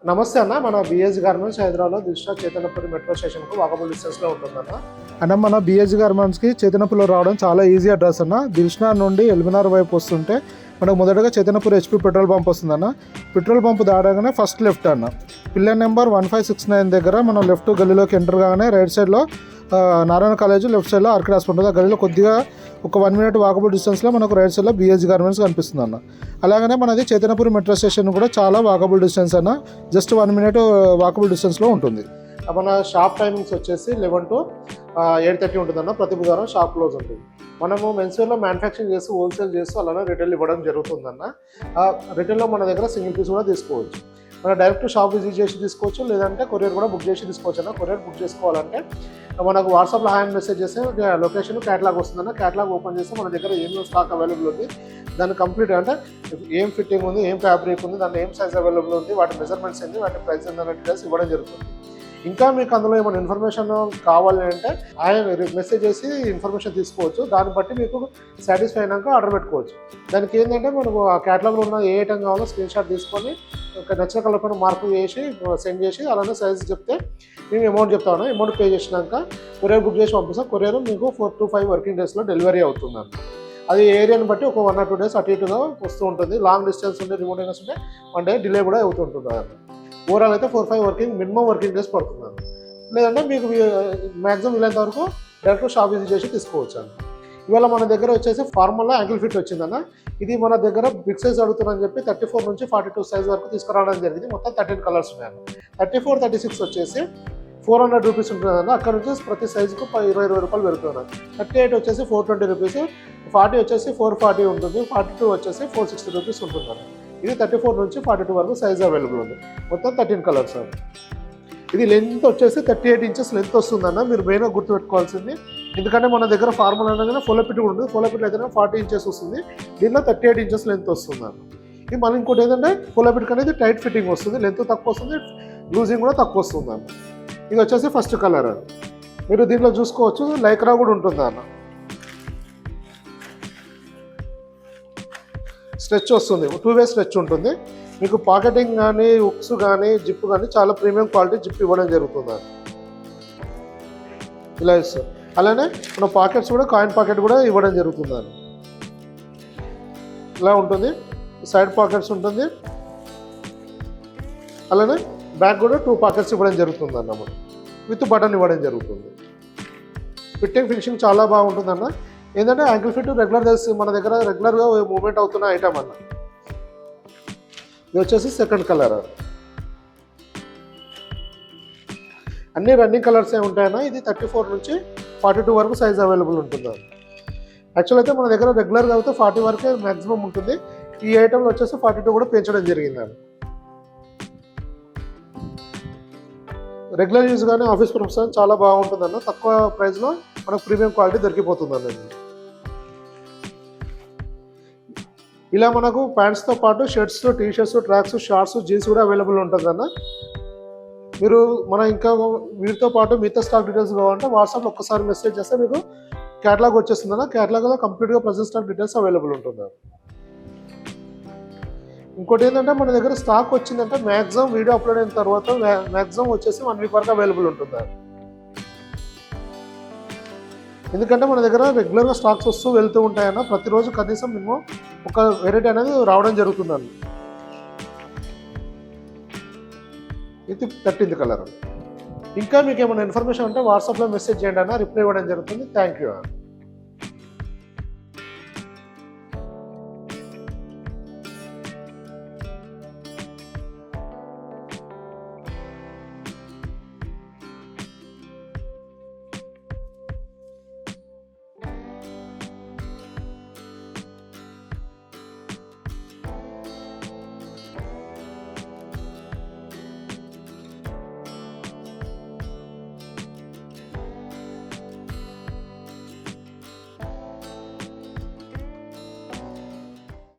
నమస్తే అన్న. మన బిఎస్ గార్మెంట్స్ హైదరాబాద్లో దిశ చైతన్యపురి మెట్రో స్టేషన్కు వాకబుల్ డిస్టెన్స్లో ఉంటుందన్న. అన్న మన బిఎస్ గార్మెంట్స్కి చైతన్యపురిలో రావడం చాలా ఈజీ అడ్రస్ అన్న. దిల్షనా నుండి ఎల్బినార్ వైపు వస్తుంటే మనకు మొదటగా చైతన్యపురి హెచ్పి పెట్రోల్ పంప్ వస్తుందన్న. పెట్రోల్ పంప్ దాడగానే ఫస్ట్ లెఫ్ట్ అన్న. పిల్లర్ నెంబర్ 1569 దగ్గర మనం లెఫ్ట్ గల్లీలోకి ఎంటర్ కాగానే రైట్ సైడ్లో నారాయణ కాలేజ్, లెఫ్ట్ సైడ్లో ఆర్కిడ్ హాస్పిటల్ ఉంటుంది. ఆ గల్లీలో కొద్దిగా ఒక 1 మినిట్ వాకబుల్ డిస్టెన్స్లో మనకు రైట్ సైడ్లో బిఎస్ గార్మెంట్స్ కనిపిస్తుంది అన్న. అలాగనే మనది చైతన్యపురి మెట్రో స్టేషన్ కూడా చాలా వాకబుల్ డిస్టెన్స్ అన్న. జస్ట్ 1 మినిట్ వాకబుల్ డిస్టెన్స్లో ఉంటుంది. మన షాప్ టైమింగ్స్ వచ్చేసి 11 to 8:30 ఉంటుందన్న. ప్రతి బుధవారం షాప్ క్లోజ్ ఉంటుంది. మనము మెన్స్వేర్లో మ్యానుఫ్యాక్చరింగ్ చేస్తూ హోల్సేల్ చేస్తూ అలానే రిటైల్ ఇవ్వడం జరుగుతుందన్న. రిటైల్లో మన దగ్గర సింగిల్ పీస్ కూడా తీసుకోవచ్చు. మన డైరెక్ట్ షాప్ విజిట్ చేసి తీసుకోవచ్చు, లేదంటే కొరియర్ కూడా బుక్ చేసి తీసుకోవచ్చు అన్న. కొరియర్ బుక్ చేసుకోవాలంటే మనకు వాట్సాప్లో హ్యాండ్ మెసేజ్ చేస్తే లొకేషన్ క్యాటలాగ్ వస్తుందన్న. క్యాటలాగ్ ఓపెన్ చేస్తే మన దగ్గర ఏమేమి స్టాక్ అవైలబుల్ ఉంది, దాన్ని కంప్లీట్ అంటే ఏం ఫిట్టింగ్ ఉంది, ఏం ఫ్యాబ్రిక్ ఉంది, దాన్ని ఏం సైజ్ అవైలబుల్ ఉంది, వాటి మెజర్మెంట్స్ ఏంటి, వాటి ప్రైస్ ఏంటనే డీటెయిల్స్ ఇవ్వడం జరుగుతుంది. ఇంకా మీకు అందులో ఏమైనా ఇన్ఫర్మేషన్ కావాలి అంటే ఆయన మెసేజ్ చేసి ఇన్ఫర్మేషన్ తీసుకోవచ్చు. దాన్ని బట్టి మీకు సాటిస్ఫై అయినాక ఆర్డర్ పెట్టుకోవచ్చు. దానికి ఏంటంటే మనకు ఆ క్యాటలాగ్లో ఉన్న ఏ ఐటమ్ కావాలో స్క్రీన్ షాట్ తీసుకొని నచ్చిన కలర్ పైన మార్పు చేసి సెండ్ చేసి అలానే సైజ్ చెప్తే మేము అమౌంట్ చెప్తాము. అమౌంట్ పే చేసినాక కొరియర్ బుక్ చేసి పంపిస్తాం. కొరియర్ మీకు 4 to 5 వర్కింగ్ డేస్లో డెలివరీ అవుతుందండి. అది ఏరియాని బట్టి ఒక 1 or 2 days అటు ఇటుగా వస్తూ ఉంటుంది. లాంగ్ డిస్టెన్స్ ఉంటే, రిమోట్ ఏరియాస్ ఉంటే 1 day డిలే కూడా అవుతుంటుంది. ఓవరాల్ అయితే 4-5 మినిమం వర్కింగ్ డేస్ పడుతుంది. లేదంటే మీకు మ్యాక్సిమం వీలైనంత వరకు డైరెక్ట్ షాప్ విజిట్ చేసి తీసుకోవచ్చు అండి. ఇవాళ మన దగ్గర వచ్చేసి ఫార్మల్లో యాంకిల్ ఫిట్ వచ్చిందన్న. ఇది మన దగ్గర బిగ్ సైజ్ అడుగుతుందని చెప్పి 34 నుంచి 42 సైజ్ వరకు తీసుకురావడం జరిగింది. మొత్తం 13 కలర్స్ ఉన్నాయండి. 34, 36 వచ్చేసి 400 రూపీస్ ఉంటుందన్న. అక్కడ నుంచి ప్రతి సైజుకు 20 రూపాయలు పెరుగుతున్నారు. 38 వచ్చేసి 420 రూపీస్, 40 వచ్చేసి 440 ఉంటుంది, 42 వచ్చేసి 460 రూపీస్ ఉంటుందన్న. ఇది 34 నుంచి 42 వరకు సైజ్ అవైలబుల్ ఉంది. మొత్తం 13 కలర్స్ అండి. ఇది లెంత్ వచ్చేసి 38 inches లెంత్ వస్తుందన్న. మీరు మెయిన్గా గుర్తుపెట్టుకోవాల్సింది, ఎందుకంటే మన దగ్గర ఫార్మల్ అనగానే ఫోలోపిట్ కూడా ఉంటుంది. ఫోలోపిట్ అయితే 40 inches వస్తుంది, దీనిలో 38 inches లెంత్ వస్తుందన్న. ఇది మళ్ళీ ఇంకోటి ఏంటంటే ఫోలోపిట్ అనేది టైట్ ఫిట్టింగ్ వస్తుంది, లెంత్ తక్కువ వస్తుంది, లూజింగ్ కూడా తక్కువ వస్తుందన్న. ఇది వచ్చేసి ఫస్ట్ కలర్. మీరు దీంట్లో చూసుకోవచ్చు లైక్రా కూడా ఉంటుంది అన్న. స్ట్రెచ్ వస్తుంది, 2 way స్ట్రెచ్ ఉంటుంది. మీకు పాకెటింగ్ కానీ, హుక్స్ కానీ, జిప్ కానీ చాలా ప్రీమియం క్వాలిటీ జిప్ ఇవ్వడం జరుగుతుంది. ఇలా ఇస్తుంది. అలానే మన పాకెట్స్ కూడా కాయిన్ పాకెట్ కూడా ఇవ్వడం జరుగుతుంది. ఇలా ఉంటుంది. సైడ్ పాకెట్స్ ఉంటుంది. అలానే బ్యాక్ కూడా 2 పాకెట్స్ ఇవ్వడం జరుగుతుంది అన్న. మనం విత్ బటన్ ఇవ్వడం జరుగుతుంది. ఫిట్టింగ్ ఫినిషింగ్ చాలా బాగుంటుందన్న. ఏంటంటే యాంకిల్ ఫిట్ రెగ్యులర్ మన దగ్గర రెగ్యులర్గా మూవ్మెంట్ అవుతున్న ఐటమ్ అన్న. ఇది వచ్చేసి సెకండ్ కలర్. అన్ని రన్నింగ్ కలర్స్ ఉంటాయన్న. ఇది 34 నుంచి 42 వరకు సైజ్ అవైలబుల్ ఉంటుంది. యాక్చువల్ అయితే మన దగ్గర రెగ్యులర్గా అయితే 40 వరకే మ్యాక్సిమం ఉంటుంది. ఈ ఐటెంలో వచ్చేసి 42 కూడా పెంచడం జరిగిందండి. రెగ్యులర్ యూజ్ కానీ ఆఫీస్ పర్పస్ కానీ చాలా బాగుంటుందన్న. తక్కువ ప్రైస్లో మనకు ప్రీమియం క్వాలిటీ దొరికిపోతుందండి. ఇలా మనకు ప్యాంట్స్తో పాటు shirts, T shirts, tracks, shorts, jeans కూడా అవైలబుల్ ఉంటుందన్న. మీరు ఇంకా వీటితో పాటు మిగతా స్టాక్ డీటెయిల్స్ కావాలంటే వాట్సాప్లో ఒక్కసారి మెసేజ్ చేస్తే మీకు క్యాటలాగ్ వచ్చేస్తుందన్న. క్యాటలాగ్లో కంప్లీట్గా ప్రజెంట్ స్టాక్ డీటెయిల్స్ అవైలబుల్ ఉంటుంది. ఇంకోటి ఏంటంటే మన దగ్గర స్టాక్ వచ్చిందంటే మ్యాక్సిమం వీడియో అప్లోడ్ అయిన తర్వాత మ్యాక్సిమం వచ్చేసి 1 week వరకు అవైలబుల్ ఉంటుంది. ఎందుకంటే మన దగ్గర రెగ్యులర్గా స్టాక్స్ వస్తూ వెళ్తూ ఉంటాయన్న. ప్రతిరోజు కనీసం మినిమం ఒక వెరైటీ అనేది రావడం జరుగుతుందండి. ఇది 13th కలర్. ఇంకా మీకు ఏమైనా ఇన్ఫర్మేషన్ ఉంటే వాట్సాప్లో మెసేజ్ చేయండి అన్న. రిప్లై ఇవ్వడం జరుగుతుంది. Thank you.